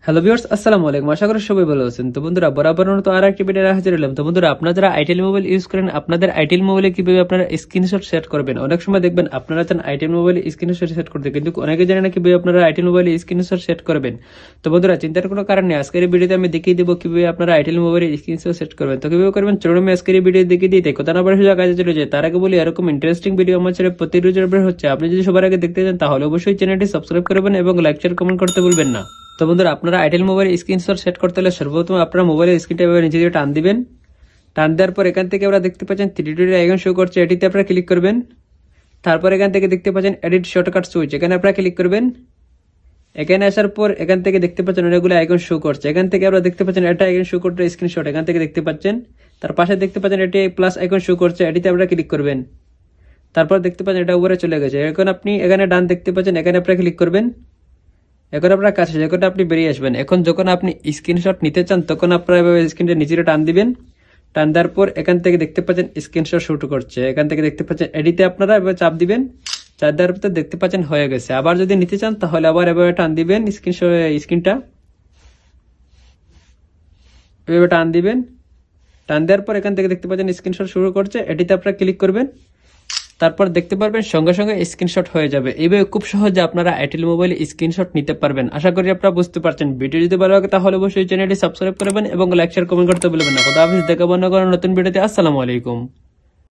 Hello viewers, আসসালামু আলাইকুম। আশা করি সবাই ভালো আছেন। তো বন্ধুরা, বরাবর মতো আর একটা ভিডিও হাজির হলাম। তো বন্ধুরা, আপনারা যারা আইটেল মোবাইল ইউজ করেন, আপনাদের আইটেল মোবাইলে কিভাবে আপনারা স্ক্রিনশট সেট করবেন। অনেক সময় দেখবেন আপনারা চান আইটেল মোবাইলে স্ক্রিনশট সেট করতে, কিন্তু অনেকে জানে না কিভাবে আপনারা আইটেল মোবাইলে স্ক্রিনশট সেট করবেন। তো বন্ধুরা, চিন্তার কোনো কারণ নেই। আজকের এই ভিডিওতে আমি দেখিয়ে দেবো কিভাবে আপনারা আইটেল মোবাইলে স্ক্রিনশট সেট করবেন। তো কিভাবে করবেন চলুন আমি আজকের এই ভিডিও দেখিয়ে দিই। কথা না বলে সোজা কাজে চলে যায়। তার আগে বলি, এরকম ইন্টারেস্টিং ভিডিও আমার চ্যানেলে প্রতি রোজ আপলোড হচ্ছে। আপনি যদি সবার আগে দেখতে চান তাহলে অবশ্যই চ্যানেলটি সাবস্ক্রাইব করবেন এবং লাইক শেয়ার কমেন্ট করতে ভুলবেন না। তো বন্ধুরা, আপনারা আইটেল মোবাইল স্ক্রিনশট সেট করতে হলে সর্বপ্রথম আপনারা মোবাইলের স্ক্রিনটা এভাবে নিচে দিয়ে টান দিবেন। টান দেওয়ার পর এখান থেকে আপনারা দেখতে পাচ্ছেন 3D আইকন শো করছে, এটিতে আপনারা ক্লিক করবেন। তারপর এখান থেকে দেখতে পাচ্ছেন এডিট শর্টকাট সুইচ, এখানে আপনারা ক্লিক করবেন। এখানে আসার পর এখান থেকে দেখতে পাচ্ছেন অনেকগুলো আইকন শো করছে। এখান থেকে আপনারা দেখতে পাচ্ছেন এটা আইকন শো করতে স্ক্রিনশট, এখান থেকে দেখতে পাচ্ছেন। তার পাশে দেখতে পাচ্ছেন এটি প্লাস আইকন শো করছে, এটিতে আপনারা ক্লিক করবেন। তারপর দেখতে পাচ্ছেন এটা উপরে চলে গেছে। এখন আপনি এখানে ডান দেখতে পাচ্ছেন, এখানে আপনারা ক্লিক করবেন। এখন আপনার কাছে যখন আপনি বেরিয়ে আসবেন, এখন যখন আপনি স্ক্রিনশট নিতে চান তখন আপনারা এভাবে স্ক্রিনটা নিচে টান দিবেন। টান দেওয়ার পর এখান থেকে দেখতে পাচ্ছেন স্ক্রিনশট শুট করছে, এখান থেকে দেখতে পাচ্ছেন এডিটে আপনারা এভাবে চাপ দিবেন। চাপ দেওয়ার পর দেখতে পাচ্ছেন হয়ে গেছে। আবার যদি নিতে চান তাহলে আবার এভাবে টান দিবেন, স্ক্রিনটা এভাবে টান দিবেন। টান দেওয়ার পর এখান থেকে দেখতে পাচ্ছেন স্ক্রিনশট শুরু করছে, এটিতে আপনারা ক্লিক করবেন। তারপর দেখতে পারবেন সঙ্গে সঙ্গে স্ক্রিনশট হয়ে যাবে। এইভাবে খুব সহজে আপনারা আইটেল মোবাইলে স্ক্রিনশট নিতে পারবেন। আশা করি আপনারা বুঝতে পারছেন। ভিডিও যদি ভালো লাগে তাহলে অবশ্যই চ্যানেলটি সাবস্ক্রাইব করবেন এবং লাইক শেয়ার কমেন্ট করতে ভুলবেন না। খোদা হাফেজ, দেখাবো অন্য কোনো নতুন ভিডিওতে। আসসালামু আলাইকুম।